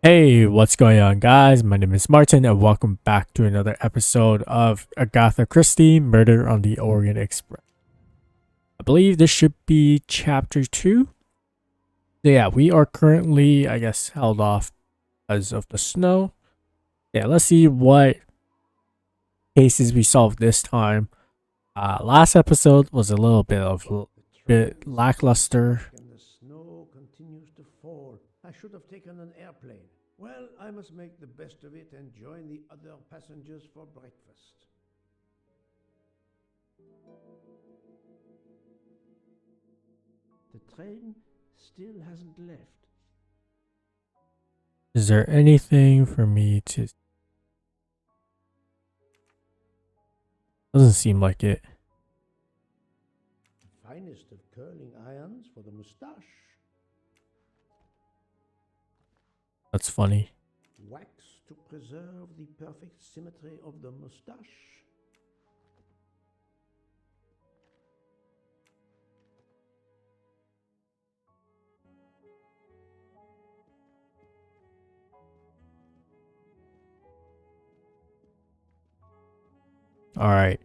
Hey, what's going on, guys? My name is Martin, and welcome back to another episode of Agatha Christie Murder on the Orient Express. I believe this should be chapter 2. So yeah, we are currently, I guess, held off because of the snow. Yeah, let's see what cases we solved this time. Last episode was a little bit bit lackluster. And the snow continues to fall. I should have taken an airplane. Well, I must make the best of it and join the other passengers for breakfast. The train still hasn't left. Is there anything for me to... Doesn't seem like it. The finest of curling irons for the moustache. That's funny. Wax to preserve the perfect symmetry of the moustache. Alright.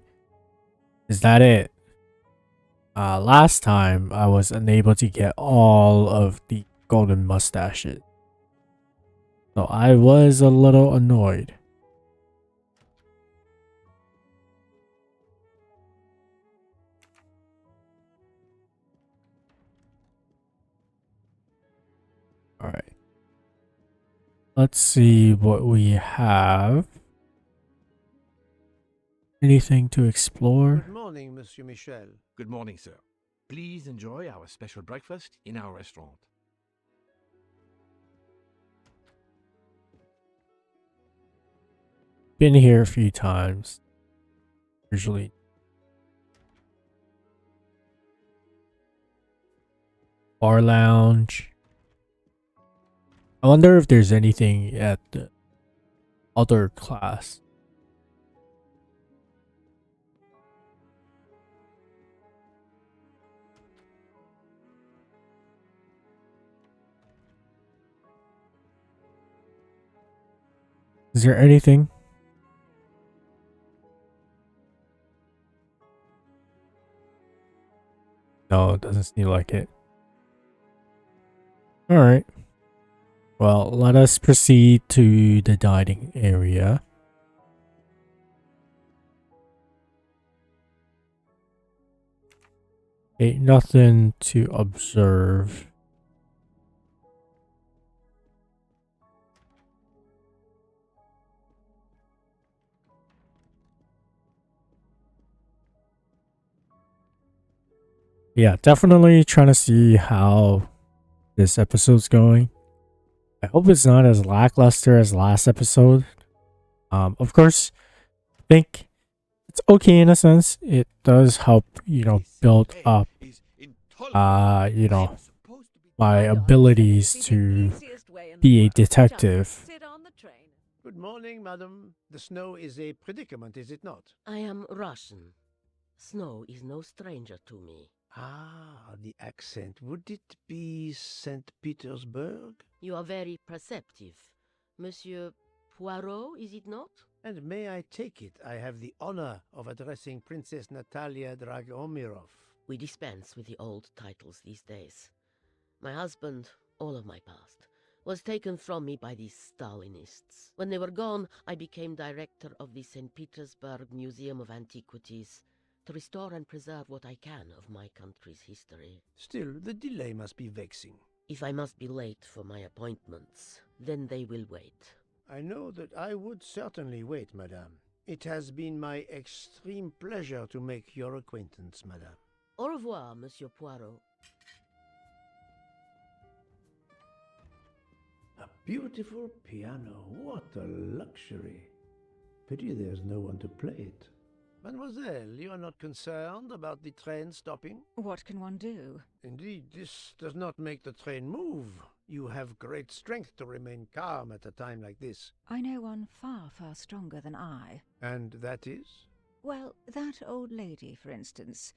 Is that it? Last time I was unable to get all of the golden mustaches. So I was a little annoyed. Alright. Let's see what we have. Anything to explore? Good morning, Monsieur Michel. Good morning, sir. Please enjoy our special breakfast in our restaurant. Been here a few times. Usually. Bar lounge. I wonder if there's anything at the other class. Is there anything? No, it doesn't seem like it. Alright. Well, let us proceed to the dining area. Okay, nothing to observe. Yeah, definitely trying to see how this episode's going. I hope it's not as lackluster as last episode. Of course, I think it's okay in a sense. It does help, build up, my abilities to be a detective. Good morning, madam. The snow is a predicament, is it not? I am Russian. Snow is no stranger to me. Ah, the accent. Would it be St. Petersburg? You are very perceptive. Monsieur Poirot, is it not? And may I take it I have the honor of addressing Princess Natalia Dragomirov? We dispense with the old titles these days. My husband, all of my past, was taken from me by these Stalinists. When they were gone, I became director of the St. Petersburg Museum of Antiquities, to restore and preserve what I can of my country's history. Still, the delay must be vexing. If I must be late for my appointments, then they will wait. I know that I would certainly wait, madame. It has been my extreme pleasure to make your acquaintance, madame. Au revoir, Monsieur Poirot. A beautiful piano. What a luxury. Pity there's no one to play it. Mademoiselle, you are not concerned about the train stopping? What can one do? Indeed, this does not make the train move. You have great strength to remain calm at a time like this. I know one far, far stronger than I. And that is? Well, that old lady, for instance.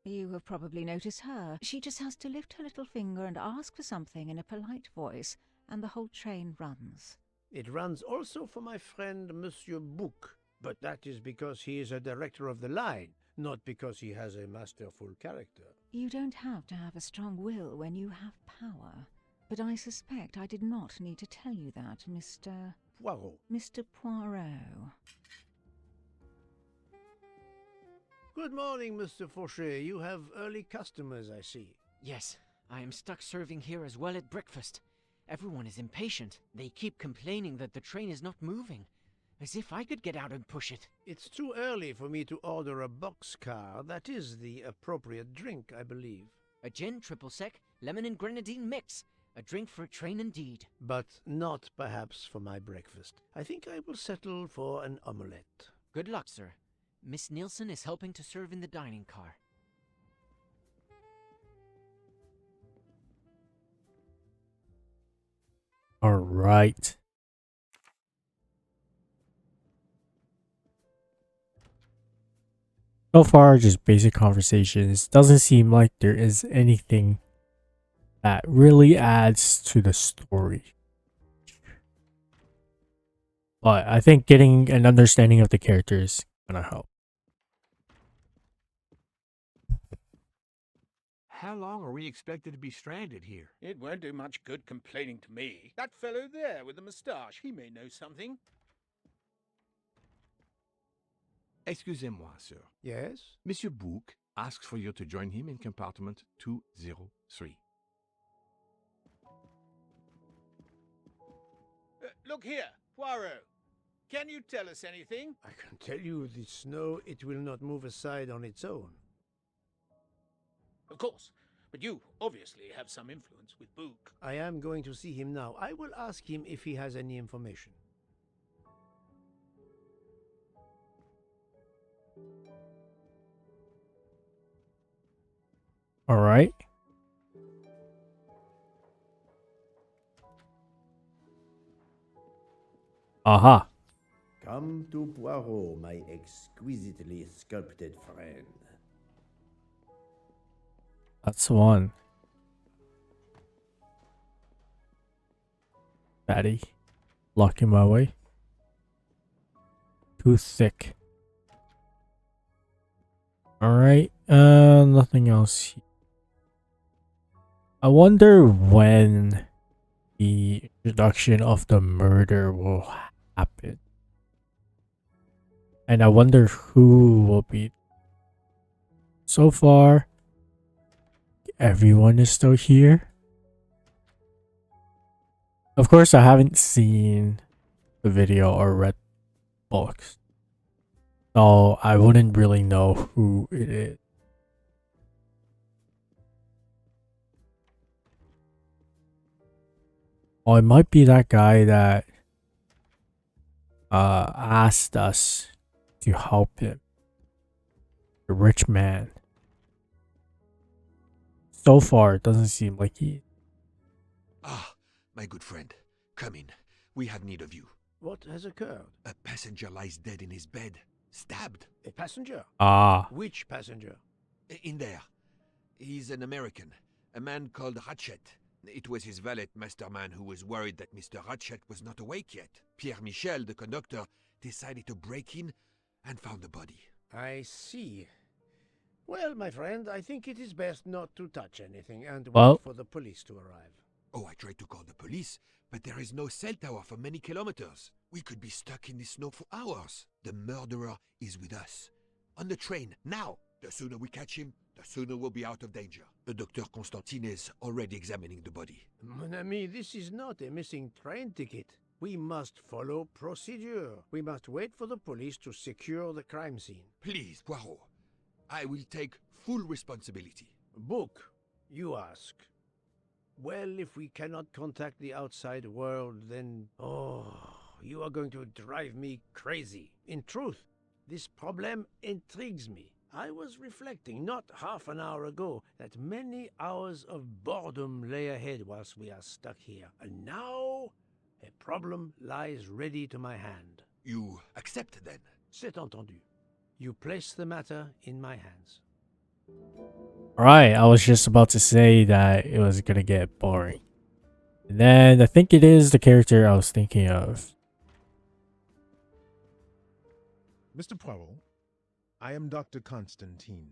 You have probably noticed her. She just has to lift her little finger and ask for something in a polite voice, and the whole train runs. It runs also for my friend Monsieur Bouc, but that is because he is a director of the line, not because he has a masterful character. You don't have to have a strong will when you have power. But I suspect I did not need to tell you that, Mr. Poirot. Mr. Poirot. Good morning, Mr. Fauchet. You have early customers, I see. Yes, I am stuck serving here as well at breakfast. Everyone is impatient. They keep complaining that the train is not moving. As if I could get out and push it. It's too early for me to order a boxcar. That is the appropriate drink, I believe. A gin, triple sec, lemon and grenadine mix. A drink for a train indeed. But not perhaps for my breakfast. I think I will settle for an omelette. Good luck, sir. Miss Nielsen is helping to serve in the dining car. All right. So far, just basic conversations. Doesn't seem like there is anything that really adds to the story. But I think getting an understanding of the characters is gonna help. How long are we expected to be stranded here? It won't do much good complaining to me. That fellow there with the moustache, he may know something. Excusez-moi, sir. Yes? Monsieur Bouc asks for you to join him in compartment 203. Look here, Poirot. Can you tell us anything? I can tell you the snow, it will not move aside on its own. Of course. But you obviously have some influence with Bouc. I am going to see him now. I will ask him if he has any information. All right. Aha. Come to Poirot, my exquisitely sculpted friend. That's one. Fatty. Blocking my way. Too thick. Alright. Nothing else. I wonder when the introduction of the murder will happen. And I wonder who will be. So far, everyone is still here. Of course, I haven't seen the video or read books, so I wouldn't really know who it is. Oh, it might be that guy that asked us to help him. The rich man. So far, it doesn't seem like he... Ah, my good friend. Come in. We have need of you. What has occurred? A passenger lies dead in his bed. Stabbed. A passenger? Ah. Which passenger? In there. He's an American. A man called Ratchet. It was his valet, Masterman, who was worried that Mr. Ratchet was not awake yet. Pierre Michel, the conductor, decided to break in and found the body. I see. Well, my friend, I think it is best not to touch anything and Well, wait for the police to arrive. Oh, I tried to call the police, but there is no cell tower for many kilometers. We could be stuck in the snow for hours. The murderer is with us. On the train, now! The sooner we catch him, the sooner we'll be out of danger. Dr. Constantine is already examining the body. Mon ami, this is not a missing train ticket. We must follow procedure. We must wait for the police to secure the crime scene. Please, Poirot. I will take full responsibility. Book, you ask. Well, if we cannot contact the outside world, then... Oh, you are going to drive me crazy. In truth, this problem intrigues me. I was reflecting not half an hour ago that many hours of boredom lay ahead whilst we are stuck here. And now, a problem lies ready to my hand. You accept, then? C'est entendu. You place the matter in my hands. Alright, I was just about to say that it was gonna get boring. And then I think it is the character I was thinking of. Mr. Poirot, I am Dr. Constantine.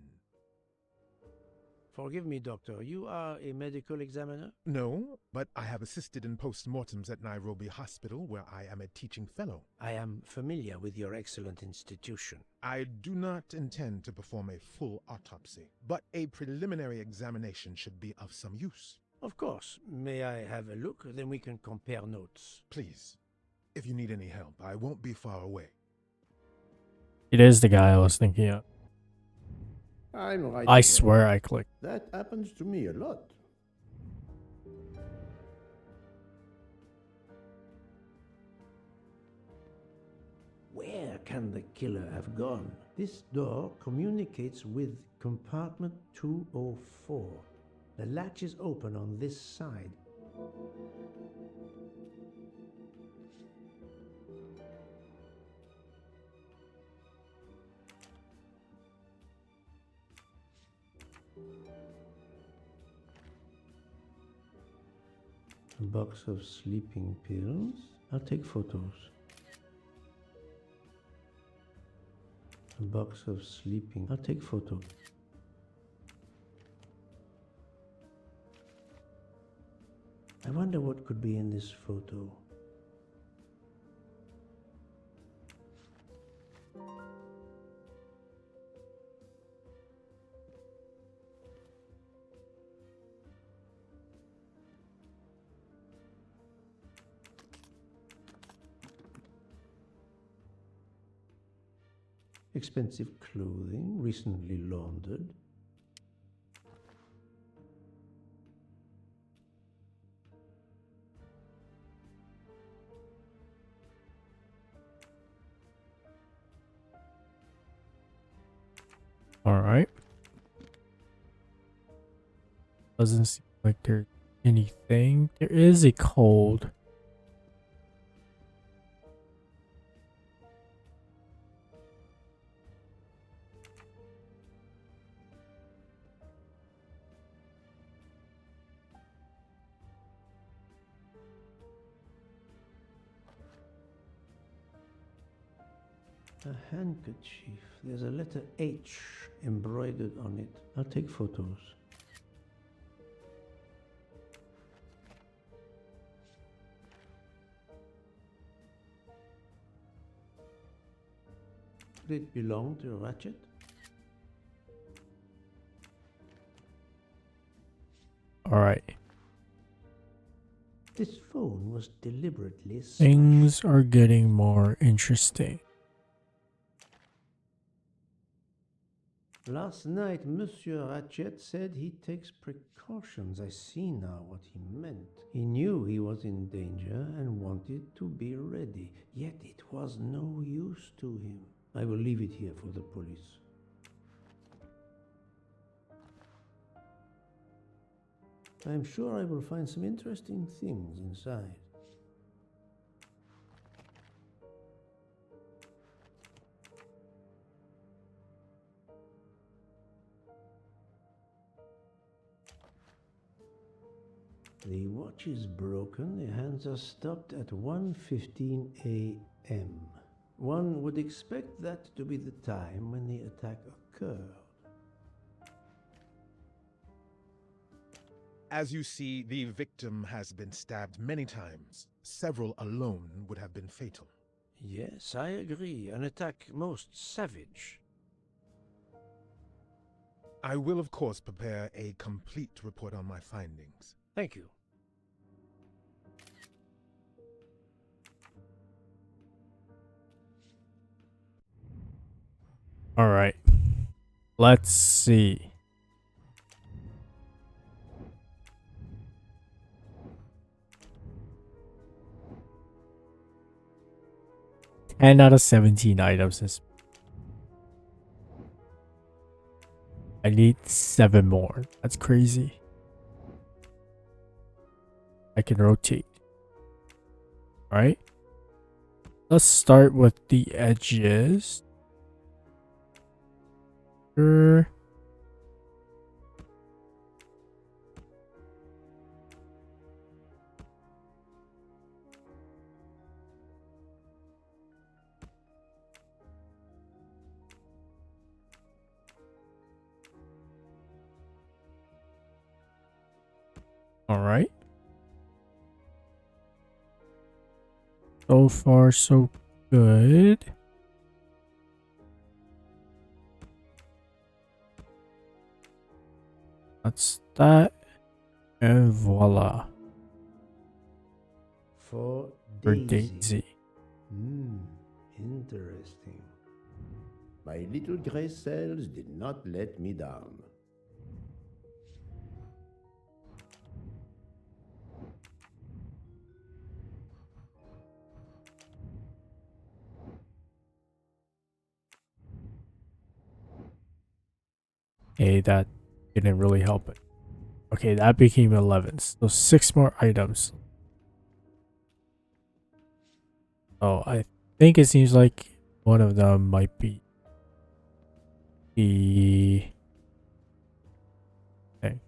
Forgive me, Doctor. You are a medical examiner? No, but I have assisted in post-mortems at Nairobi Hospital, where I am a teaching fellow. I am familiar with your excellent institution. I do not intend to perform a full autopsy, but a preliminary examination should be of some use. Of course. May I have a look? Then we can compare notes. Please, if you need any help, I won't be far away. It is the guy I was thinking of. I'm right I again. swear I clicked. That happens to me a lot. Where can the killer have gone? This door communicates with compartment 204. The latch is open on this side. A box of sleeping pills. I'll take photos. A box of sleeping. I'll take photos. I wonder what could be in this photo. Expensive clothing, recently laundered. Alright. Doesn't seem like there's anything. There is a code. A handkerchief. There's a letter H embroidered on it. I'll take photos. Could it belong to Ratchet? Alright. This phone was deliberately smashed. Things are getting more interesting. Last night, Monsieur Ratchet said he takes precautions. I see now what he meant. He knew he was in danger and wanted to be ready, yet it was no use to him. I will leave it here for the police. I am sure I will find some interesting things inside. The watch is broken. The hands are stopped at 1:15 a.m. One would expect that to be the time when the attack occurred. As you see, the victim has been stabbed many times. Several alone would have been fatal. Yes, I agree. An attack most savage. I will, of course, prepare a complete report on my findings. Thank you. Alright. Let's see. And out of 17 items is I need 7 more. That's crazy. I can rotate. Alright. Let's start with the edges. Sure. Alright. So far, so good. That's that. And voila. For For Daisy. Daisy. Interesting. My little gray cells did not let me down. Hey, that didn't really help it. Okay, that became 11. So 6 more items. Oh, I think it seems like one of them might be the thing.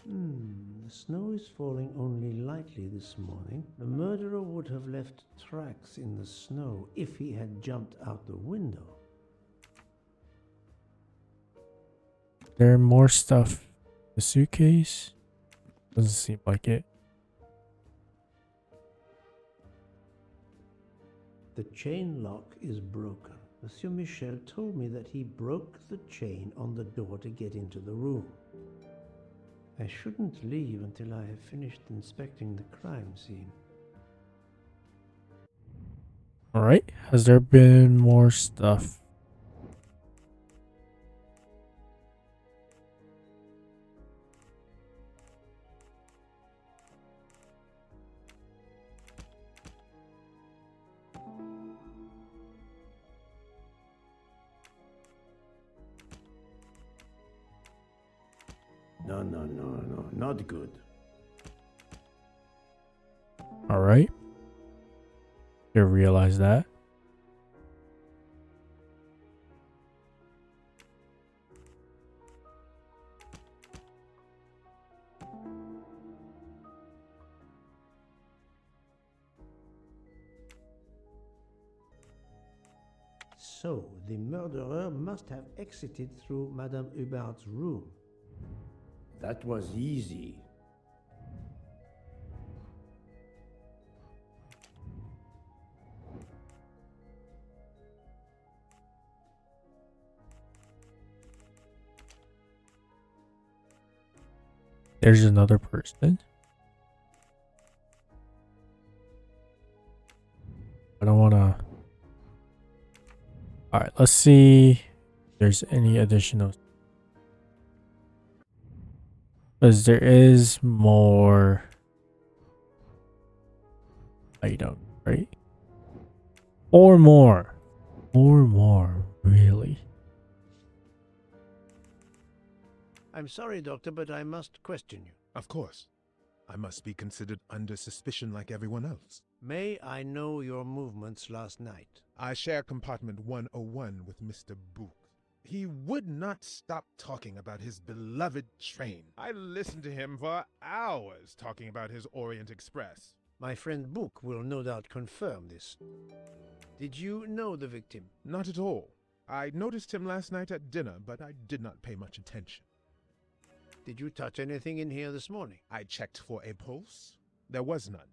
The snow is falling only lightly this morning. The murderer would have left tracks in the snow if he had jumped out the window. There more stuff. The suitcase? Doesn't seem like it. The chain lock is broken. Monsieur Michel told me that he broke the chain on the door to get into the room. I shouldn't leave until I have finished inspecting the crime scene. Alright, has there been more stuff? No, not good. Alright. You realize that. So, the murderer must have exited through Madame Hubert's room. That was easy. There's another person. I don't want to... Alright, let's see if there's any additional... Because there is more... item, right? Or more. Or more, really. I'm sorry, Doctor, but I must question you. Of course. I must be considered under suspicion like everyone else. May I know your movements last night? I share compartment 101 with Mr. Book. He would not stop talking about his beloved train. I listened to him for hours talking about his Orient Express. My friend Book will no doubt confirm this. Did you know the victim? Not at all. I noticed him last night at dinner, but I did not pay much attention. Did you touch anything in here this morning? I checked for a pulse. There was none.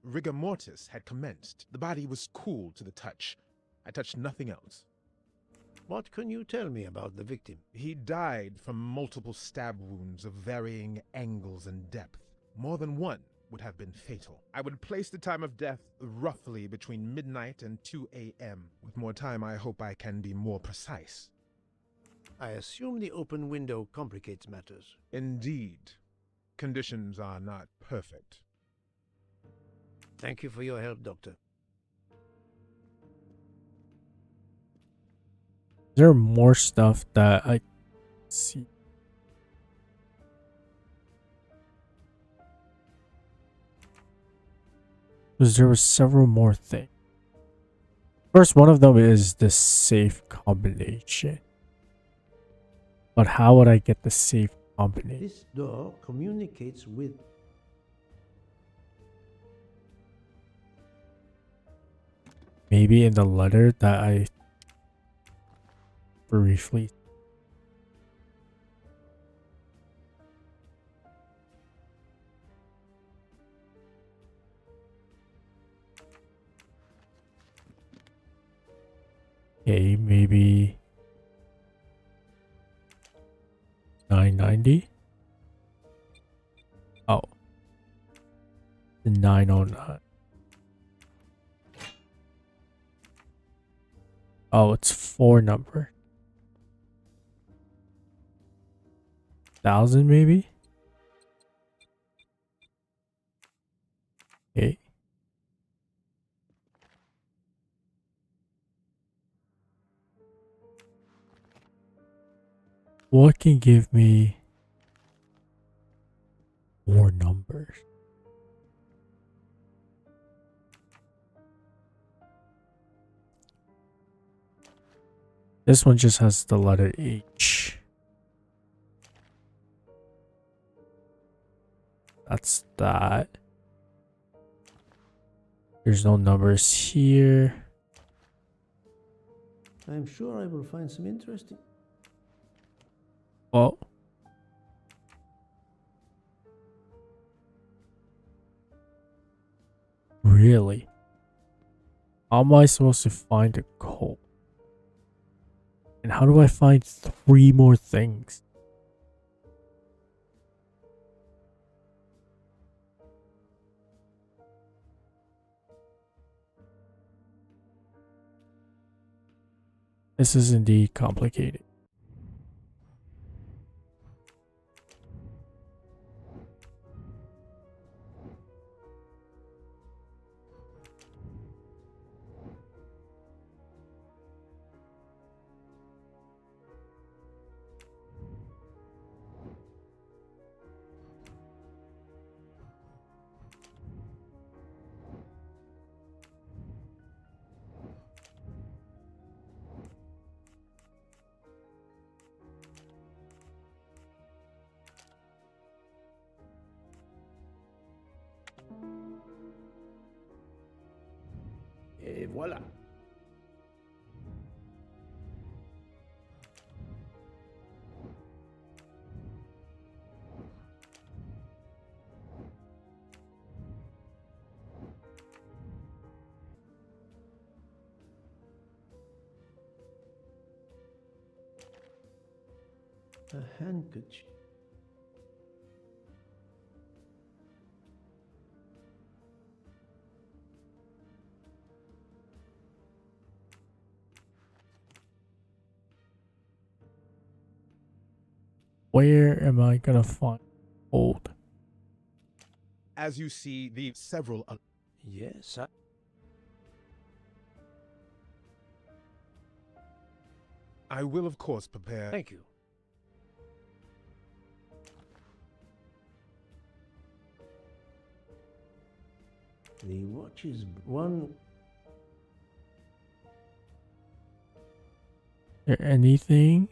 Rigor mortis had commenced. The body was cool to the touch. I touched nothing else. What can you tell me about the victim? He died from multiple stab wounds of varying angles and depth. More than one would have been fatal. I would place the time of death roughly between midnight and 2 a.m. With more time, I hope I can be more precise. I assume the open window complicates matters. Indeed. Conditions are not perfect. Thank you for your help, Doctor. Is there more stuff that I see? Because there were several more things. First, one of them is the safe combination. But how would I get the safe combination? This door communicates with... Maybe in the letter that I briefly... Okay, maybe 990. Oh, the 909. Oh, it's 4 number. 1000 maybe? Okay. What can give me more numbers? This one just has the letter H. That's that. There's no numbers here. I'm sure I will find some interesting. Well, really? How am I supposed to find a code? And how do I find 3 more things? This is indeed complicated. Et voilà. A handkerchief. Where am I gonna find gold? As you see, the several. Yes, I will, of course, prepare. thank you. The watch is one. Is there anything?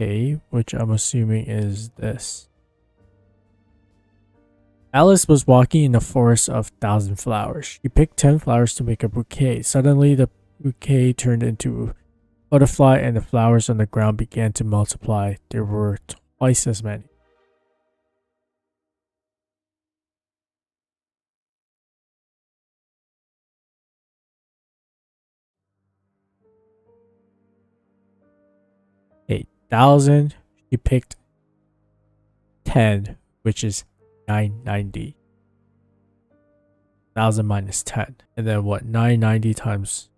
Okay, which I'm assuming is this. Alice was walking in the forest of 1,000 flowers. She picked 10 flowers to make a bouquet. Suddenly, the bouquet turned into a butterfly and the flowers on the ground began to multiply. There were twice as many. Okay, 1,000. She picked 10, which is 990. 1,000 minus 10. And then what? 990 times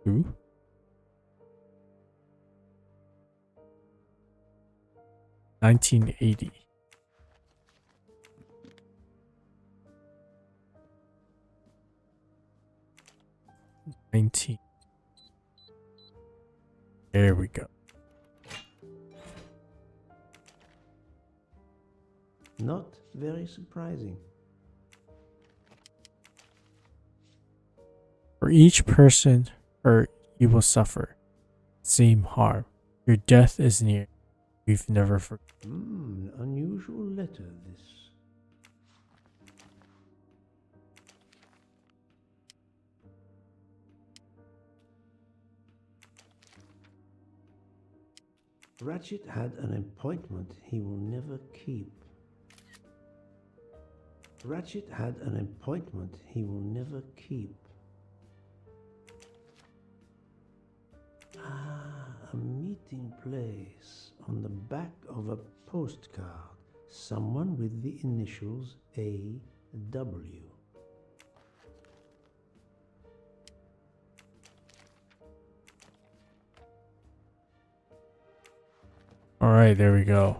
2? $19.80. There we go. Not very surprising. For each person hurt, you will suffer same harm. Your death is near. We've never forgotten. Unusual letter, this. Ratchet had an appointment he will never keep. Ratchet had an appointment he will never keep. A meeting place on the back of a postcard. Someone with the initials A.W. All right, there we go.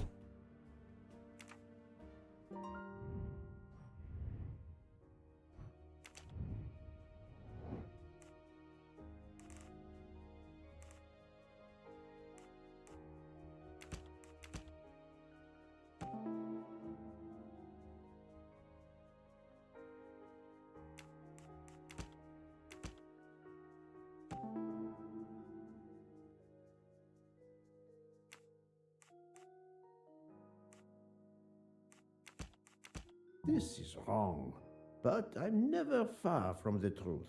This is wrong, but I'm never far from the truth.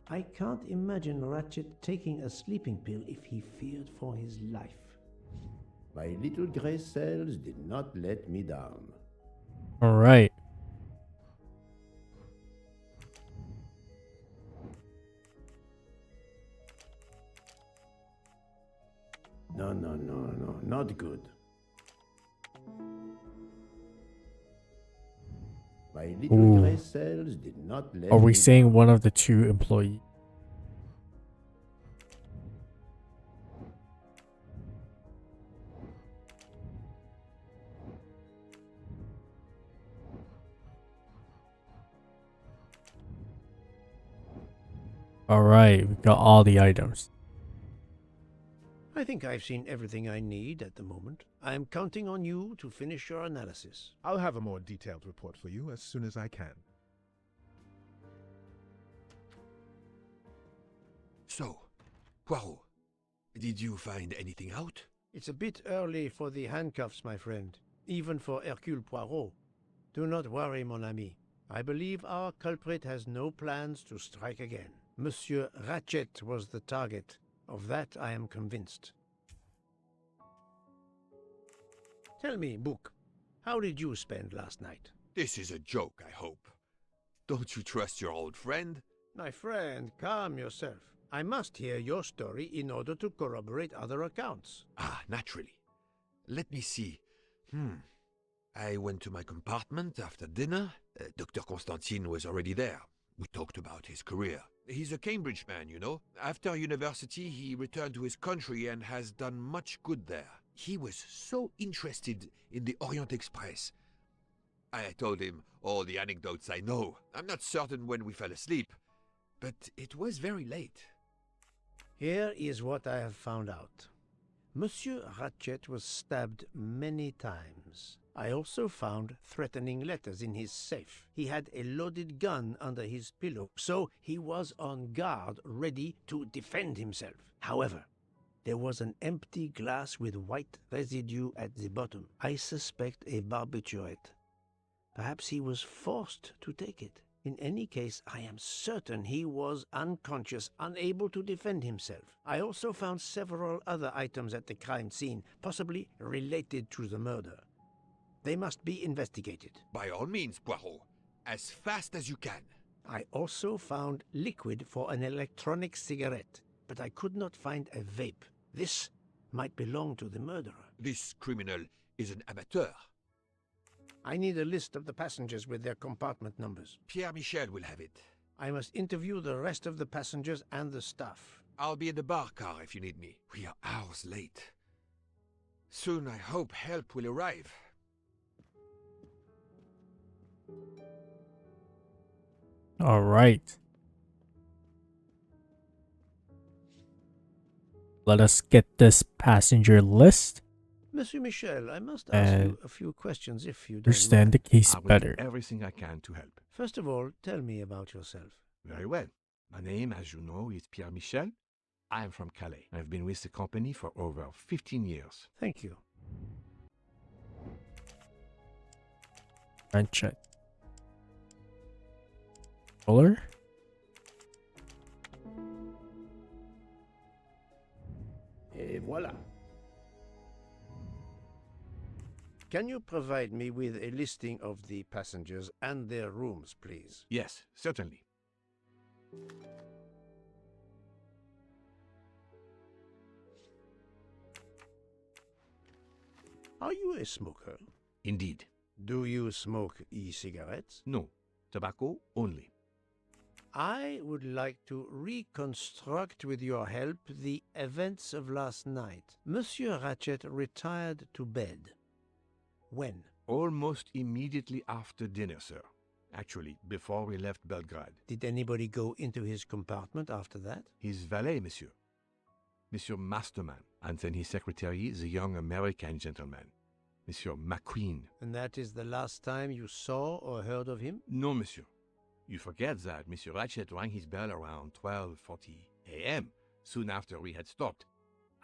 I can't imagine Ratchet taking a sleeping pill if he feared for his life. My little gray cells did not let me down. All right. No, not good. My little Ooh. gray cells did not let Are we me saying down. one of the two employees? All right, we got all the items. I think I've seen everything I need at the moment. I am counting on you to finish your analysis. I'll have a more detailed report for you as soon as I can. So, Poirot, did you find anything out? It's a bit early for the handcuffs, my friend, even for Hercule Poirot. Do not worry, mon ami. I believe our culprit has no plans to strike again. Monsieur Ratchet was the target. Of that I am convinced. Tell me, Book, how did you spend last night? This is a joke, I hope. Don't you trust your old friend? My friend, calm yourself. I must hear your story in order to corroborate other accounts. Ah, naturally. Let me see. I went to my compartment after dinner. Dr. Constantine was already there. We talked about his career. He's a Cambridge man, you know. After university, he returned to his country and has done much good there. He was so interested in the Orient Express. I told him all the anecdotes I know. I'm not certain when we fell asleep, but it was very late. Here is what I have found out. Monsieur Ratchet was stabbed many times. I also found threatening letters in his safe. He had a loaded gun under his pillow, so he was on guard, ready to defend himself. However, there was an empty glass with white residue at the bottom. I suspect a barbiturate. Perhaps he was forced to take it. In any case, I am certain he was unconscious, unable to defend himself. I also found several other items at the crime scene, possibly related to the murder. They must be investigated. By all means, Poirot. As fast as you can. I also found liquid for an electronic cigarette, but I could not find a vape. This might belong to the murderer. This criminal is an amateur. I need a list of the passengers with their compartment numbers. Pierre Michel will have it. I must interview the rest of the passengers and the staff. I'll be in the bar car if you need me. We are hours late. Soon I hope help will arrive. All right. Let us get this passenger list. Monsieur Michel, I must ask you a few questions if you don't Understand mind. the case I will better. do everything I can to help. First of all, tell me about yourself. Very well. My name, as you know, is Pierre Michel. I am from Calais. I've been with the company for over 15 years. Thank you. Ratchet. Fuller? Et voilà. Can you provide me with a listing of the passengers and their rooms, please? Yes, certainly. Are you a smoker? Indeed. Do you smoke e-cigarettes? No. Tobacco only. I would like to reconstruct with your help the events of last night. Monsieur Ratchet retired to bed. When? Almost immediately after dinner, sir. Actually, before we left Belgrade. Did anybody go into his compartment after that? His valet, monsieur. Monsieur Masterman. And then his secretary, the young American gentleman. Monsieur McQueen. And that is the last time you saw or heard of him? No, monsieur. You forget that Monsieur Ratchet rang his bell around 12:40 a.m., soon after we had stopped.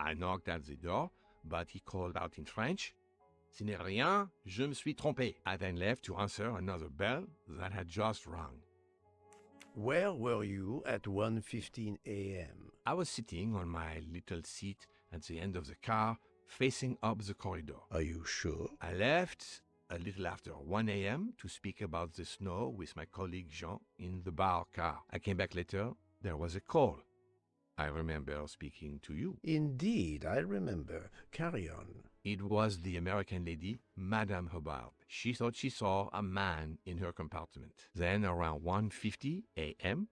I knocked at the door, but he called out in French, "Ce n'est rien, je me suis trompé." I then left to answer another bell that had just rung. Where were you at 1:15 a.m.? I was sitting on my little seat at the end of the car, facing up the corridor. Are you sure? I left a little after 1 a.m. to speak about the snow with my colleague Jean in the bar car. I came back later. There was a call. I remember speaking to you. Indeed, I remember. Carry on. It was the American lady, Madame Hubbard. She thought she saw a man in her compartment. Then, around 1:50 a.m.,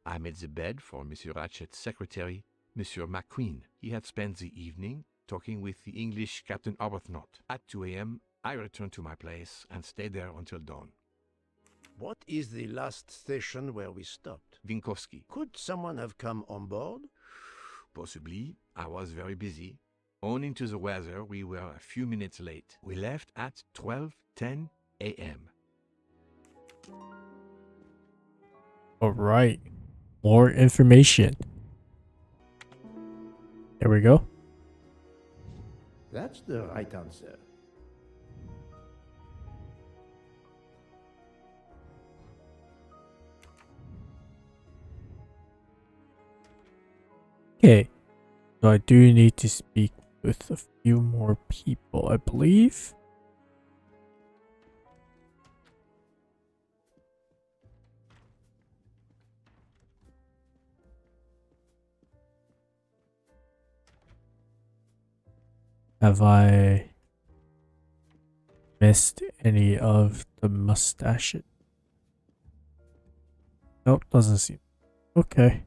I made the bed for Monsieur Ratchet's secretary, Monsieur McQueen. He had spent the evening talking with the English Captain Arbuthnot. At 2 a.m., I returned to my place and stayed there until dawn. What is the last station where we stopped? Vinkovsky. Could someone have come on board? Possibly. I was very busy. Owing to the weather, we were a few minutes late. We left at 12:10 a.m. All right. More information. There we go. That's the right answer. Okay. So I do need to speak with a few more people, I believe. Have I missed any of the mustaches? Nope, doesn't seem. Okay.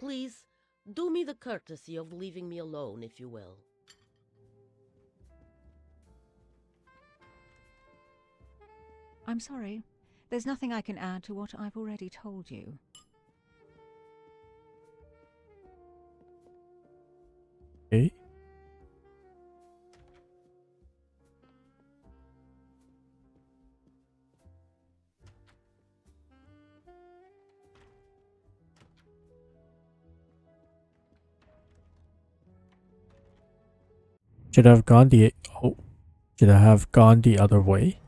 Please, do me the courtesy of leaving me alone, if you will. I'm sorry. There's nothing I can add to what I've already told you. Okay. Should I have gone the should I have gone the other way?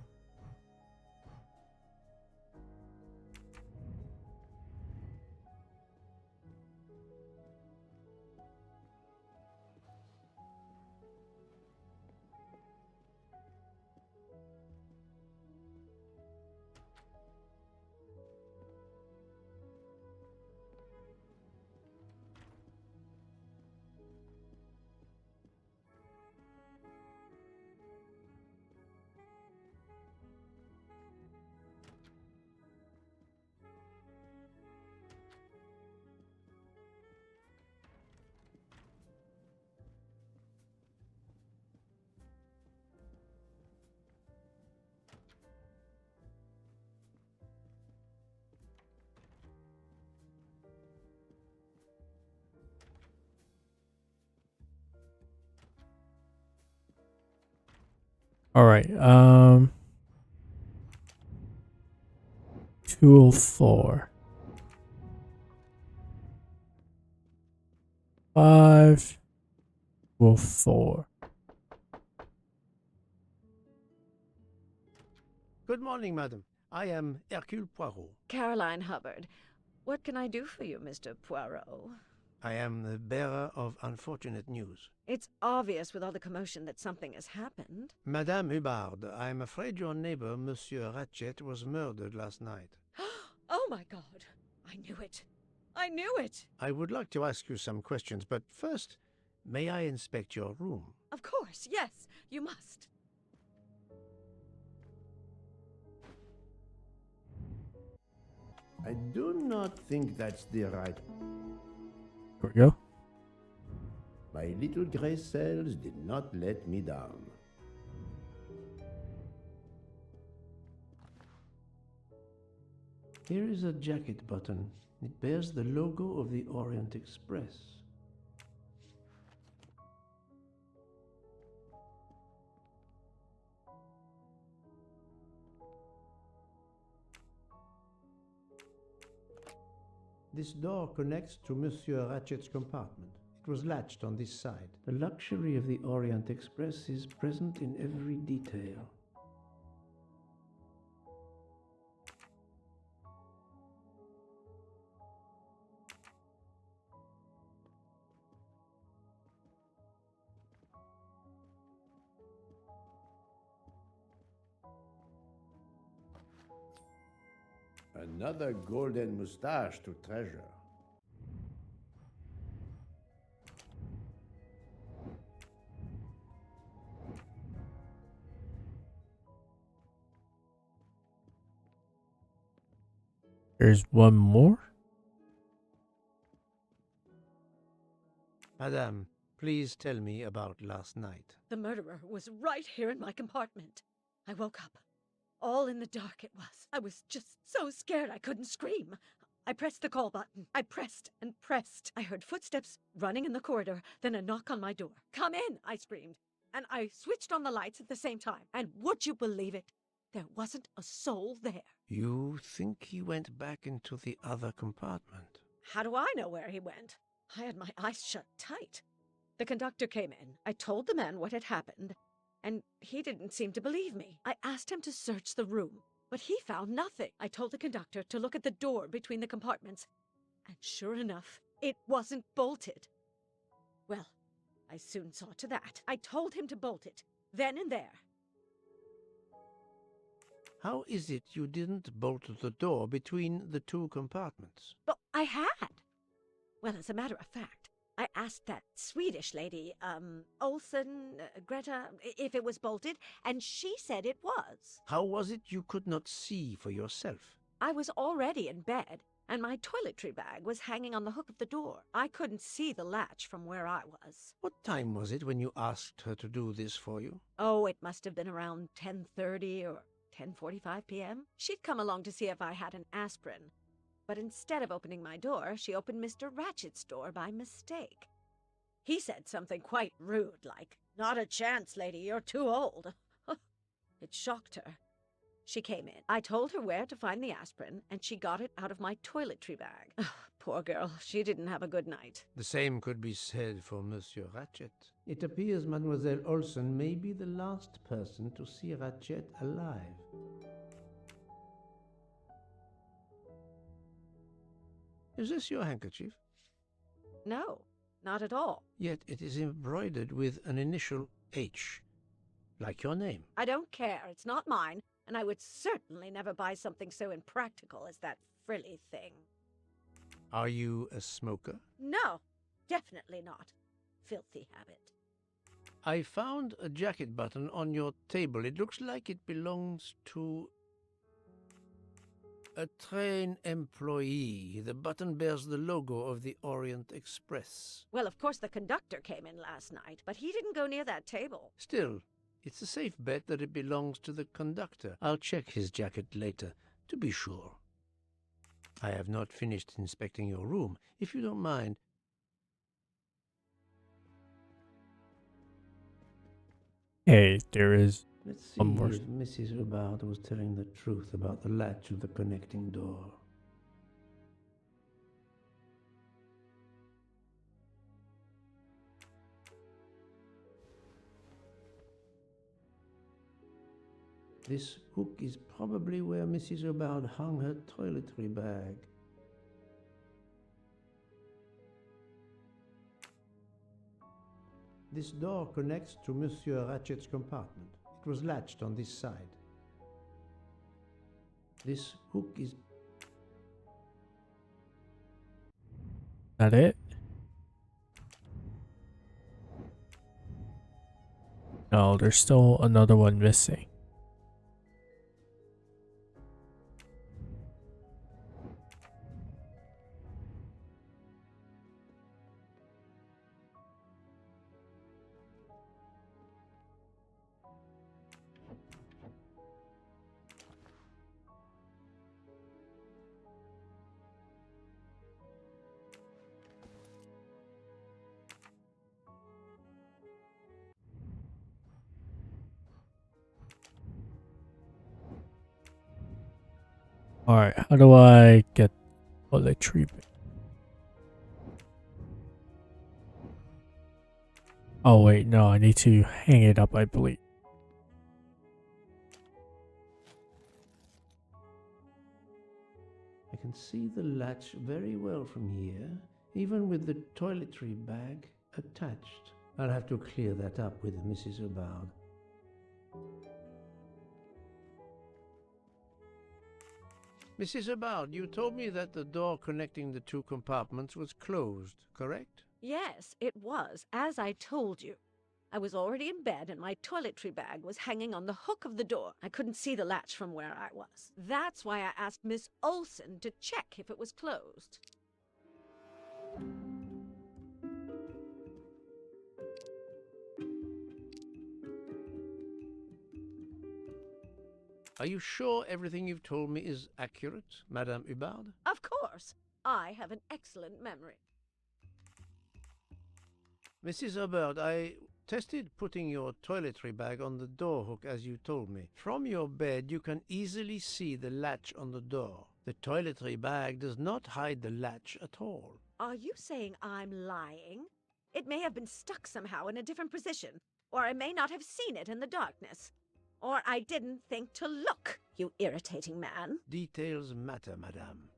All right. 204. 504. Good morning, madam. I am Hercule Poirot. Caroline Hubbard. What can I do for you, Mr. Poirot? I am the bearer of unfortunate news. It's obvious with all the commotion that something has happened. Madame Hubbard, I am afraid your neighbor, Monsieur Ratchet, was murdered last night. Oh my God! I knew it! I knew it! I would like to ask you some questions, but first, may I inspect your room? Of course, yes, you must. I do not think that's the right. Here we go. My little gray cells did not let me down. Here is a jacket button. It bears the logo of the Orient Express. This door connects to Monsieur Ratchet's compartment. It was latched on this side. The luxury of the Orient Express is present in every detail. Another golden moustache to treasure. There's one more. Madame, please tell me about last night. The murderer was right here in my compartment. I woke up. All in the dark it was. I was just so scared I couldn't scream. I pressed the call button. I pressed and pressed. I heard footsteps running in the corridor, then a knock on my door. "Come in," I screamed. And I switched on the lights at the same time. And would you believe it? There wasn't a soul there. You think he went back into the other compartment? How do I know where he went? I had my eyes shut tight. The conductor came in. I told the man what had happened, and he didn't seem to believe me. I asked him to search the room, but he found nothing. I told the conductor to look at the door between the compartments, and sure enough, it wasn't bolted. Well, I soon saw to that. I told him to bolt it, then and there. How is it you didn't bolt the door between the two compartments? But I had. Well, as a matter of fact, I asked that Swedish lady, Olsen, Greta, if it was bolted, and she said it was. How was it you could not see for yourself? I was already in bed, and my toiletry bag was hanging on the hook of the door. I couldn't see the latch from where I was. What time was it when you asked her to do this for you? Oh, it must have been around 10:30 or 10:45 p.m. She'd come along to see if I had an aspirin. But instead of opening my door, she opened Mr. Ratchet's door by mistake. He said something quite rude, like, "Not a chance, lady, you're too old." It shocked her. She came in. I told her where to find the aspirin, and she got it out of my toiletry bag. Poor girl, she didn't have a good night. The same could be said for Monsieur Ratchet. It appears Mademoiselle Olsen may be the last person to see Ratchet alive. Is this your handkerchief? No, not at all. Yet it is embroidered with an initial H, like your name. I don't care. It's not mine, and I would certainly never buy something so impractical as that frilly thing. Are you a smoker? No, definitely not. Filthy habit. I found a jacket button on your table. It looks like it belongs to a train employee. The button bears the logo of the Orient Express. Well, of course the conductor came in last night, but he didn't go near that table. Still, it's a safe bet that it belongs to the conductor. I'll check his jacket later, to be sure. I have not finished inspecting your room. If you don't mind, Hey, there is let's see one more. if Mrs. Hubbard was telling the truth about the latch of the connecting door. This hook is probably where Mrs. Hubbard hung her toiletry bag. This door connects to Monsieur Ratchet's compartment. It was latched on this side. This hook is... That it? No, there's still another one missing. Alright, how do I get toilet treatment? Oh wait, no, I need to hang it up, I believe. I can see the latch very well from here, even with the toiletry bag attached. I'll have to clear that up with Mrs. Hubbard. Mrs. Hubbard, you told me that the door connecting the two compartments was closed, correct? Yes, it was, as I told you. I was already in bed and my toiletry bag was hanging on the hook of the door. I couldn't see the latch from where I was. That's why I asked Miss Olsen to check if it was closed. Are you sure everything you've told me is accurate, Madame Hubbard? Of course. I have an excellent memory. Mrs. Hubbard, I tested putting your toiletry bag on the door hook as you told me. From your bed, you can easily see the latch on the door. The toiletry bag does not hide the latch at all. Are you saying I'm lying? It may have been stuck somehow in a different position, or I may not have seen it in the darkness. Or I didn't think to look, you irritating man. Details matter, madame.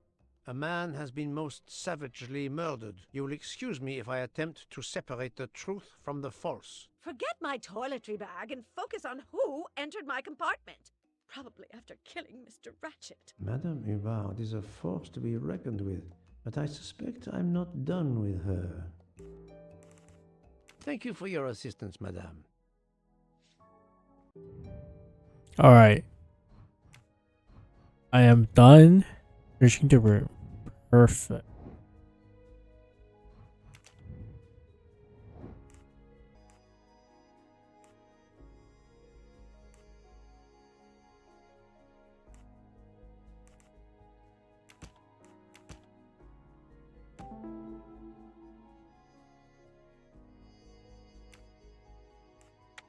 A man has been most savagely murdered. You will excuse me if I attempt to separate the truth from the false. Forget my toiletry bag and focus on who entered my compartment. Probably after killing Mr. Ratchet. Madame Hubbard is a force to be reckoned with, but I suspect I'm not done with her. Thank you for your assistance, madame. Alright. I am done searching the room. Perfect.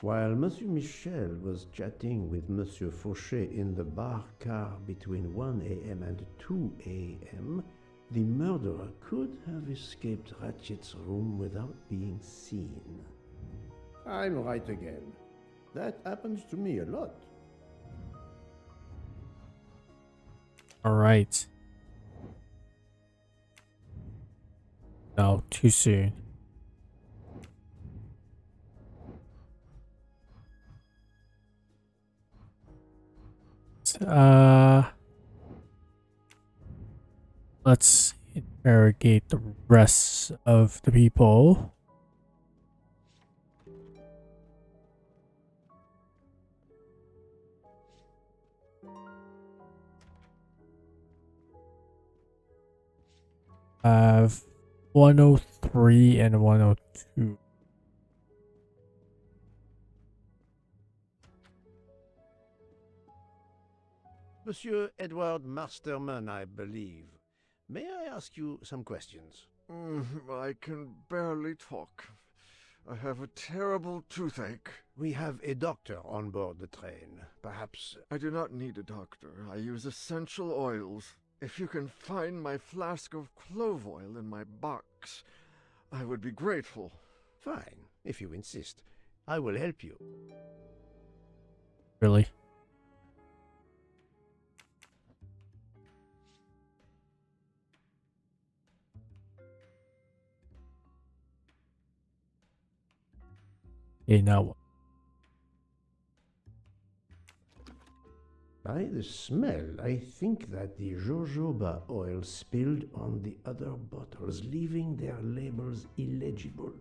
While Monsieur Michel was chatting with Monsieur Fauchet in the bar car between 1 a.m. and 2 a.m., the murderer could have escaped Ratchet's room without being seen. I'm right again. That happens to me a lot. Alright. No, too soon. Let's interrogate the rest of the people. I have 103 and 102. Monsieur Edward Masterman, I believe. May I ask you some questions? I can barely talk. I have a terrible toothache. We have a doctor on board the train. Perhaps... I do not need a doctor. I use essential oils. If you can find my flask of clove oil in my box, I would be grateful. Fine, if you insist. I will help you. Really? Okay, now what? By the smell, I think that the jojoba oil spilled on the other bottles, leaving their labels illegible.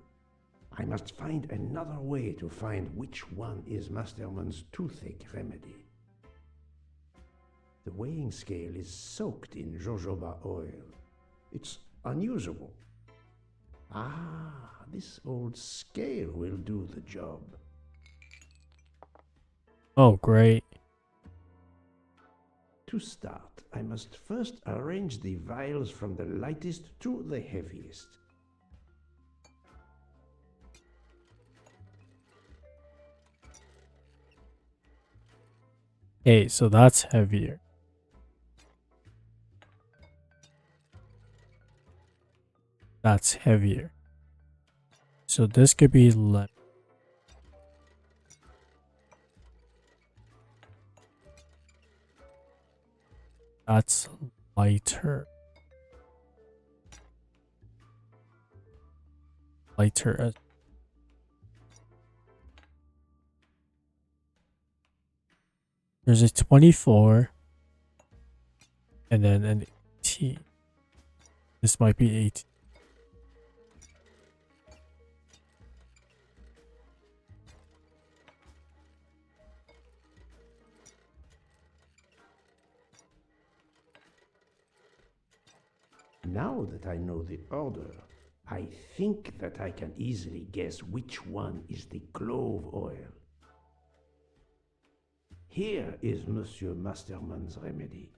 I must find another way to find which one is Masterman's toothache remedy. The weighing scale is soaked in jojoba oil. It's unusable. Ah, this old scale will do the job. Oh, great. To start, I must first arrange the vials from the lightest to the heaviest. Okay, so that's heavier. That's heavier. So this could be light. That's lighter. Lighter. There's a 24. And then an 18. This might be 18. Now that I know the order, I think that I can easily guess which one is the clove oil. Here is Monsieur Masterman's remedy.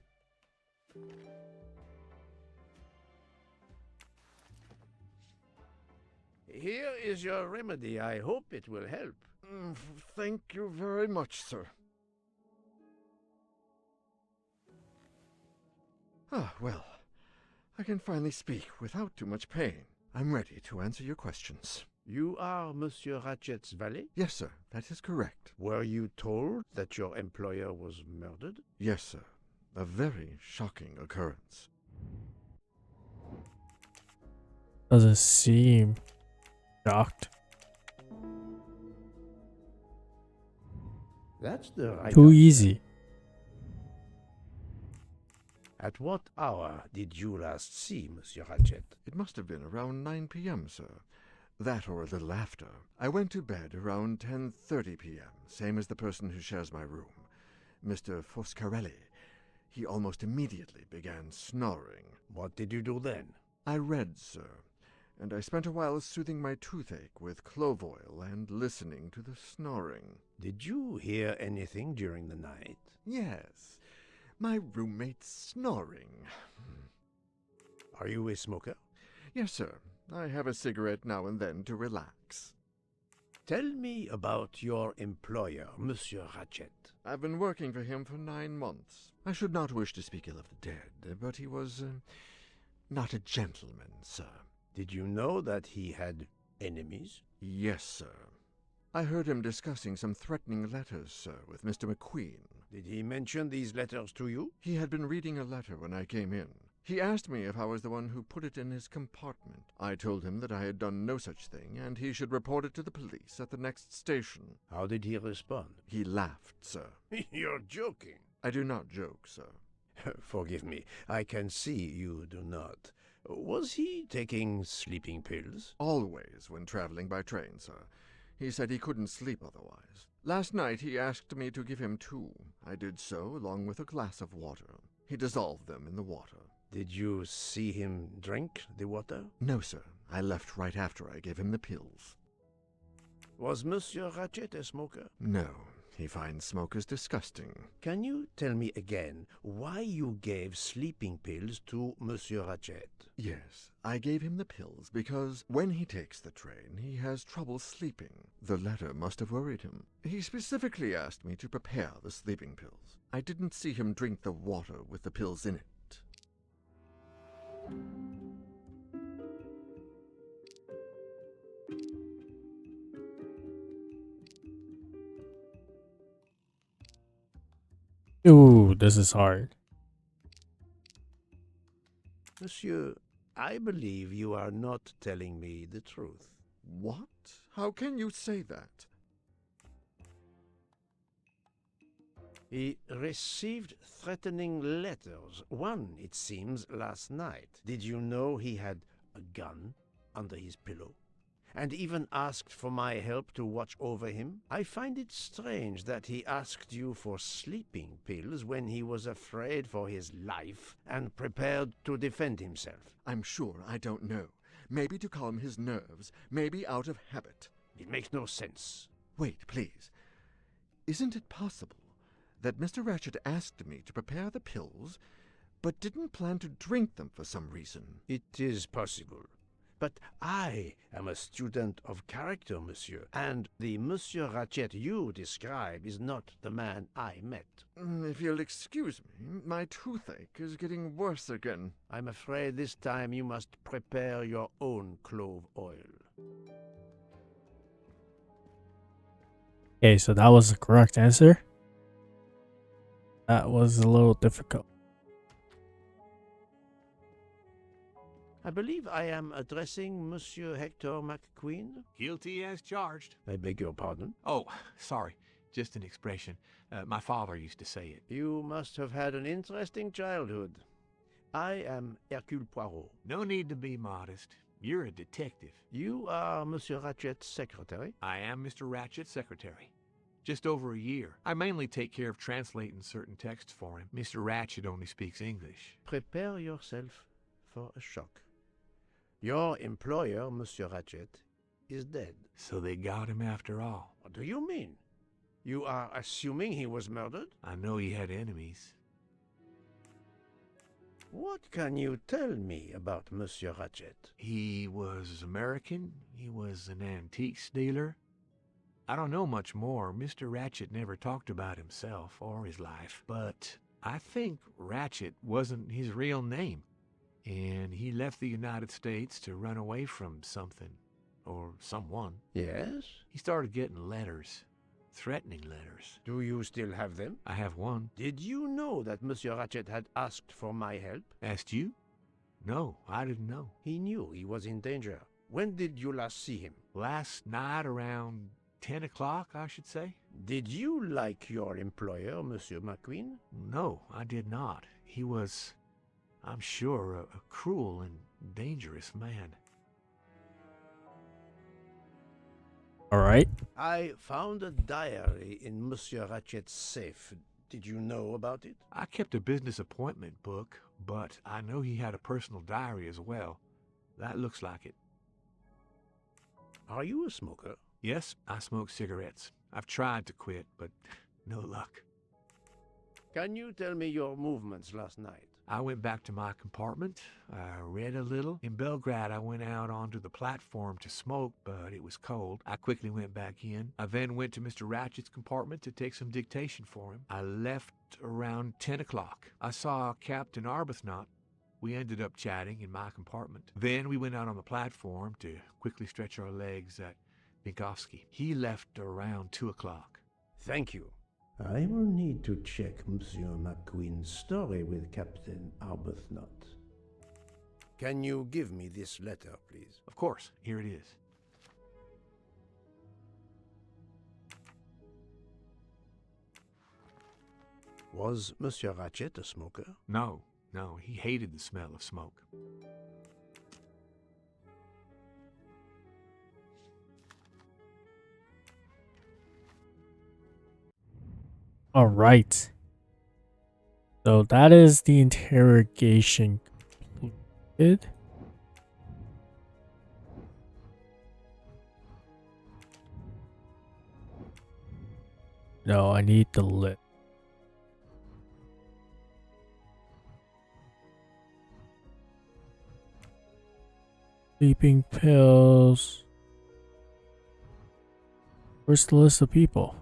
Here is your remedy. I hope it will help. Thank you very much, sir. Ah, well, I can finally speak without too much pain. I'm ready to answer your questions. You are Monsieur Ratchet's valet? Yes, sir, that is correct. Were you told that your employer was murdered? Yes, sir. A very shocking occurrence. Doesn't seem shocked. That's the right Too answer. easy. At what hour did you last see Monsieur Ratchet? It must have been around 9 p.m., sir. That or a little after. I went to bed around 10:30 p.m., same as the person who shares my room, Mr. Foscarelli. He almost immediately began snoring. What did you do then? I read, sir, and I spent a while soothing my toothache with clove oil and listening to the snoring. Did you hear anything during the night? Yes, my roommate's snoring. Are you a smoker? Yes, sir. I have a cigarette now and then to relax. Tell me about your employer, Monsieur Ratchet. I've been working for him for 9 months. I should not wish to speak ill of the dead, but he was not a gentleman, sir. Did you know that he had enemies? Yes, sir. I heard him discussing some threatening letters, sir, with Mr. McQueen. Did he mention these letters to you? He had been reading a letter when I came in. He asked me if I was the one who put it in his compartment. I told him that I had done no such thing, and he should report it to the police at the next station. How did he respond? He laughed, sir. You're joking. I do not joke, sir. Forgive me, I can see you do not. Was he taking sleeping pills? Always when traveling by train, sir. He said he couldn't sleep otherwise. Last night he asked me to give him 2. I did so, along with a glass of water. He dissolved them in the water. Did you see him drink the water? No, sir. I left right after I gave him the pills. Was Monsieur Ratchet a smoker? No. He finds smokers disgusting. Can you tell me again why you gave sleeping pills to Monsieur Ratchet? Yes, I gave him the pills because when he takes the train, he has trouble sleeping. The letter must have worried him. He specifically asked me to prepare the sleeping pills. I didn't see him drink the water with the pills in it. Ooh, this is hard. Monsieur, I believe you are not telling me the truth. What? How can you say that? He received threatening letters. One, it seems, last night. Did you know he had a gun under his pillow? And even asked for my help to watch over him? I find it strange that he asked you for sleeping pills when he was afraid for his life and prepared to defend himself. I'm sure I don't know. Maybe to calm his nerves, maybe out of habit. It makes no sense. Wait, please. Isn't it possible that Mr. Ratchet asked me to prepare the pills, but didn't plan to drink them for some reason? It is possible. But I am a student of character, monsieur, and the Monsieur Ratchet you describe is not the man I met. If you'll excuse me, my toothache is getting worse again. I'm afraid this time you must prepare your own clove oil. Okay, so that was the correct answer. That was a little difficult. I believe I am addressing Monsieur Hector McQueen. Guilty as charged. I beg your pardon? Oh, sorry. Just an expression. My father used to say it. You must have had an interesting childhood. I am Hercule Poirot. No need to be modest. You're a detective. You are Monsieur Ratchet's secretary? I am Mr. Ratchet's secretary. Just over a year. I mainly take care of translating certain texts for him. Mr. Ratchet only speaks English. Prepare yourself for a shock. Your employer, Monsieur Ratchet, is dead. So they got him after all. What do you mean? You are assuming he was murdered? I know he had enemies. What can you tell me about Monsieur Ratchet? He was American. He was an antiques dealer. I don't know much more. Mr. Ratchet never talked about himself or his life. But I think Ratchet wasn't his real name. And he left the United States to run away from something. Or someone. Yes? He started getting letters. Threatening letters. Do you still have them? I have one. Did you know that Monsieur Ratchet had asked for my help? Asked you? No, I didn't know. He knew he was in danger. When did you last see him? Last night around 10 o'clock, I should say. Did you like your employer, Monsieur McQueen? No, I did not. He was, I'm sure, a cruel and dangerous man. All right. I found a diary in Monsieur Ratchet's safe. Did you know about it? I kept a business appointment book, but I know he had a personal diary as well. That looks like it. Are you a smoker? Yes, I smoke cigarettes. I've tried to quit, but no luck. Can you tell me your movements last night? I went back to my compartment. I read a little. In Belgrade, I went out onto the platform to smoke, but it was cold. I quickly went back in. I then went to Mr. Ratchet's compartment to take some dictation for him. I left around 10 o'clock. I saw Captain Arbuthnot. We ended up chatting in my compartment. Then we went out on the platform to quickly stretch our legs at Vinkovsky. He left around 2 o'clock. Thank you. I will need to check Monsieur McQueen's story with Captain Arbuthnot. Can you give me this letter, please? Of course. Here it is. Was Monsieur Ratchet a smoker? No, he hated the smell of smoke. All right. So that is the interrogation completed. No, I need the lip. Sleeping pills. Where's the list of people?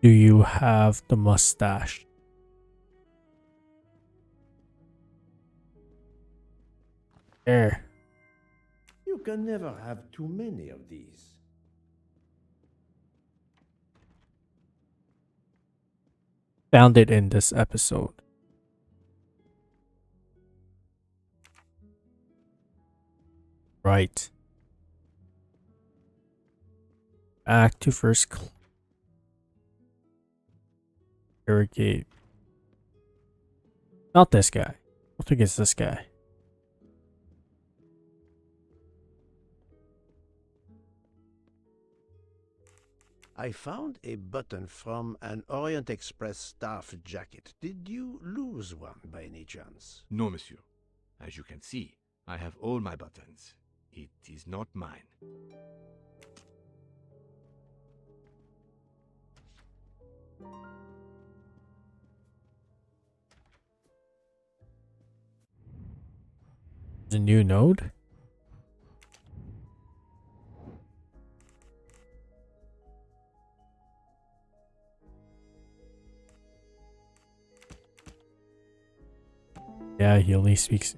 Do you have the mustache? There. You can never have too many of these. found it in this episode. Right. Back to first class. Irrigate. Not this guy. I think it's this guy. I found a button from an Orient Express staff jacket. Did you lose one by any chance? No, monsieur. As you can see, I have all my buttons. It is not mine. The new node? Yeah, he only speaks.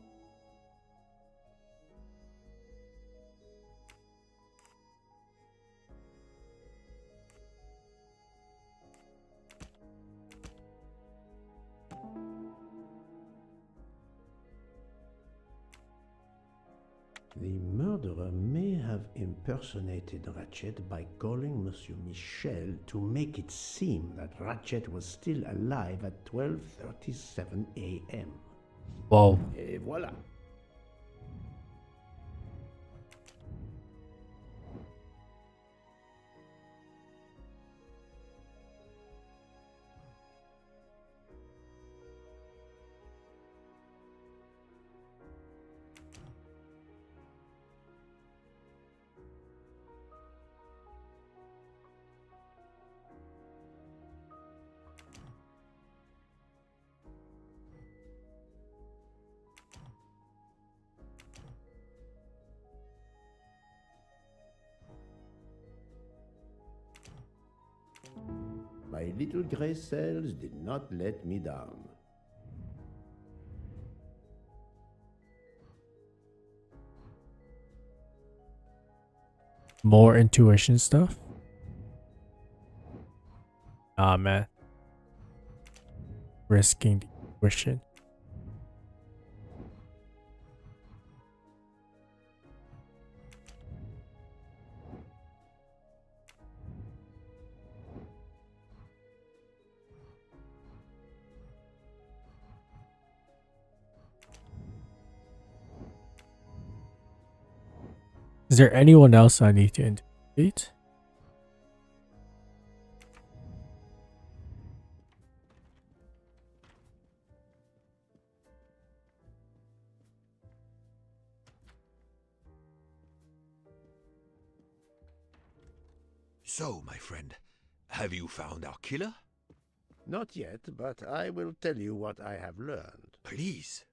The murderer may have impersonated Ratchet by calling Monsieur Michel to make it seem that Ratchet was still alive at 12:37 a.m. Whoa. Et voilà. My little gray cells did not let me down. More intuition stuff? Ah, man. Risking the intuition. Is there anyone else I need to interrogate? So, my friend, have you found our killer? Not yet, but I will tell you what I have learned. Please.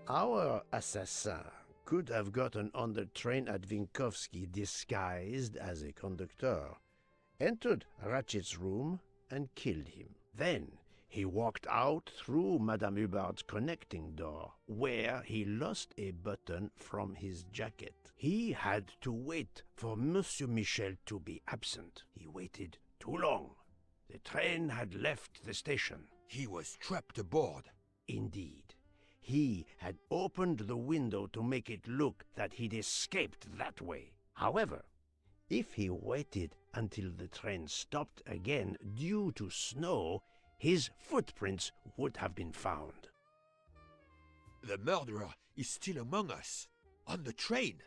Our assassin could have gotten on the train at Vinkovsky disguised as a conductor, entered Ratchet's room, and killed him. Then he walked out through Madame Hubbard's connecting door, where he lost a button from his jacket. He had to wait for Monsieur Michel to be absent. He waited too long. The train had left the station. He was trapped aboard. Indeed. He had opened the window to make it look that he'd escaped that way. However, if he waited until the train stopped again due to snow, his footprints would have been found. The murderer is still among us, on the train.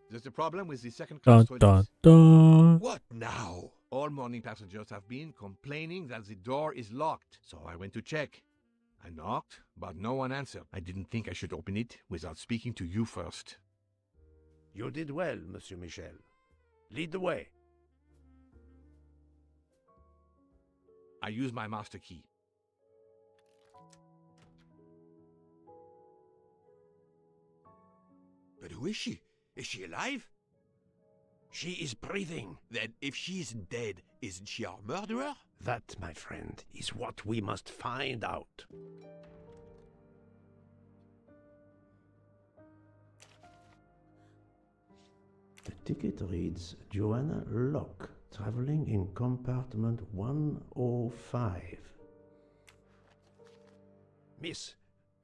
There's a problem with the second Dun class dun toilets. dun. What now? All morning passengers have been complaining that the door is locked, so I went to check. I knocked, but no one answered. I didn't think I should open it without speaking to you first. You did well, Monsieur Michel. Lead the way. I used my master key. But who is she? Is she alive? She is breathing. Then if she isn't dead, isn't she our murderer? That, my friend, is what we must find out. The ticket reads Joanna Locke, traveling in compartment 105. Miss,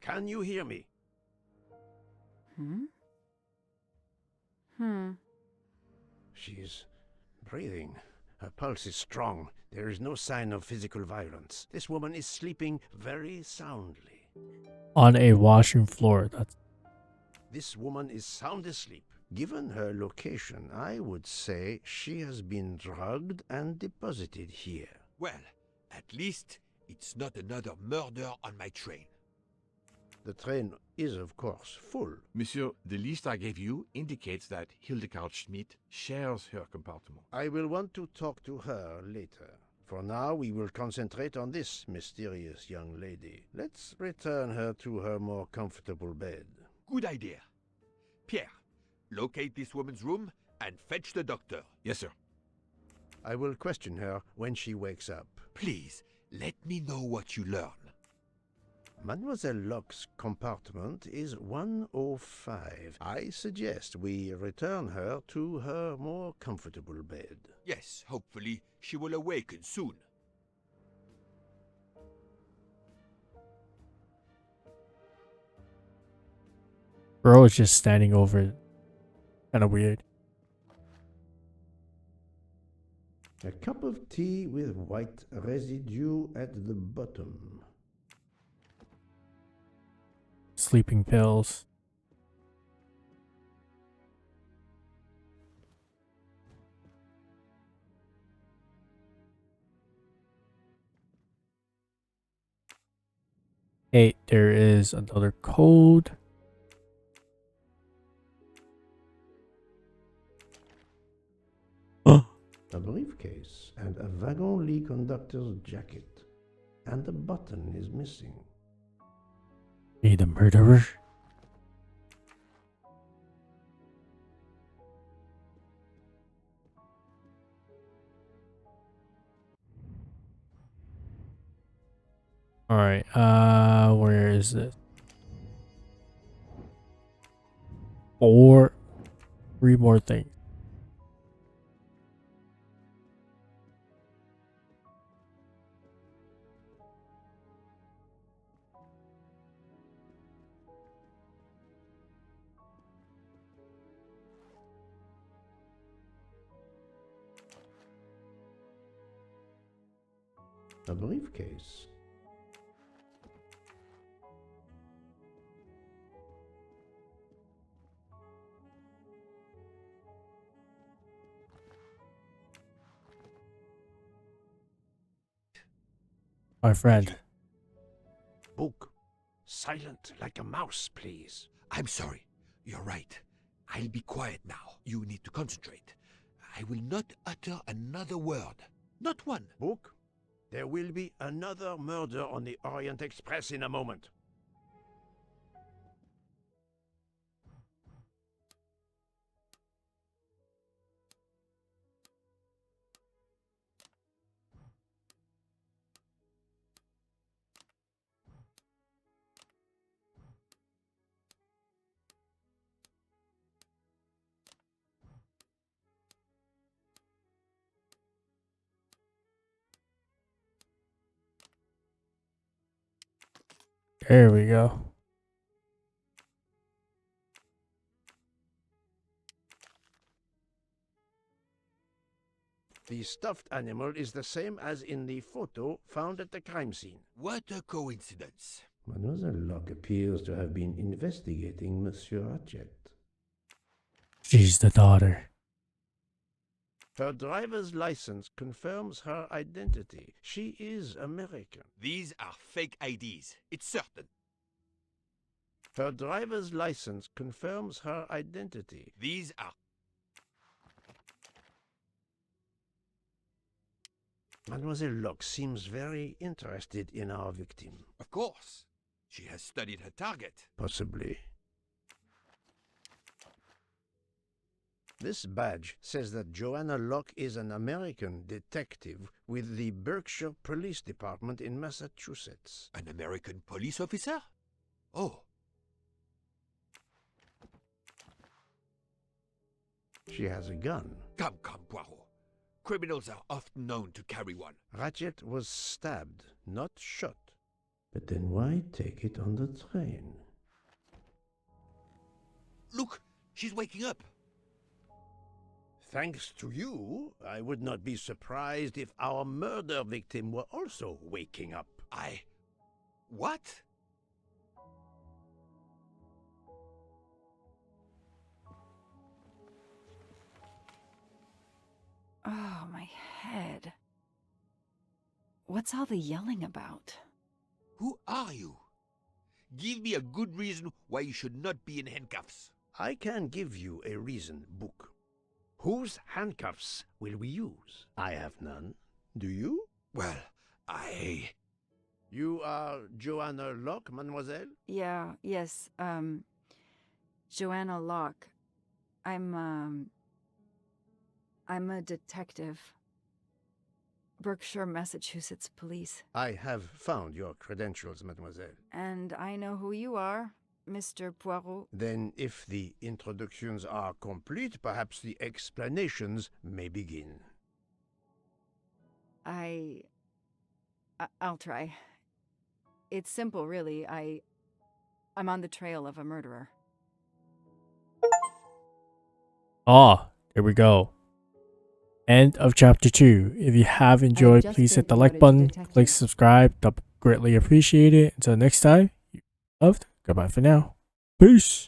can you hear me? She's breathing. Her pulse is strong. There is no sign of physical violence. This woman is sleeping very soundly. On a washroom floor. This woman is sound asleep. Given her location, I would say she has been drugged and deposited here. Well, at least it's not another murder on my train. The train is, of course, full. Monsieur, the list I gave you indicates that Hildegard Schmidt shares her compartment. I will want to talk to her later. For now, we will concentrate on this mysterious young lady. Let's return her to her more comfortable bed. Good idea. Pierre, locate this woman's room and fetch the doctor. Yes, sir. I will question her when she wakes up. Please, let me know what you learn. Mademoiselle Locke's compartment is 105. I suggest we return her to her more comfortable bed. Yes, hopefully she will awaken soon. Bro is just standing over it. Kind of weird. A cup of tea with white residue at the bottom. Sleeping pills. Hey, there is another code. A briefcase and a wagon conductor's jacket. And the button is missing. Hey, the murderer. Alright, where is it? 3 more things. A briefcase. My friend. Book. Silent like a mouse, please. I'm sorry. You're right. I'll be quiet now. You need to concentrate. I will not utter another word. Not one. Book. There will be another murder on the Orient Express in a moment. There we go. The stuffed animal is the same as in the photo found at the crime scene. What a coincidence. Mademoiselle Locke appears to have been investigating Monsieur Ratchet. She's the daughter. Her driver's license confirms her identity. She is American. These are fake IDs. It's certain. Her driver's license confirms her identity. These are... Mademoiselle Locke seems very interested in our victim. Of course. She has studied her target. Possibly. This badge says that Joanna Locke is an American detective with the Berkshire Police Department in Massachusetts. An American police officer? Oh. She has a gun. Come, Poirot. Criminals are often known to carry one. Ratchet was stabbed, not shot. But then why take it on the train? Look, she's waking up. Thanks to you, I would not be surprised if our murder victim were also waking up. What? Oh, my head. What's all the yelling about? Who are you? Give me a good reason why you should not be in handcuffs. I can give you a reason, Book. Whose handcuffs will we use? I have none. Do you? Well, You are Joanna Locke, mademoiselle? Yes, Joanna Locke. I'm a detective. Berkshire, Massachusetts Police. I have found your credentials, mademoiselle. And I know who you are, Mr. Poirot. Then, if the introductions are complete, perhaps the explanations may begin. I'll try. It's simple, really. I'm on the trail of a murderer. Ah, there we go. End of chapter 2. If you have enjoyed, please hit the like button, click subscribe, that'd greatly appreciate it. Until next time, you loved. Goodbye for now. Peace.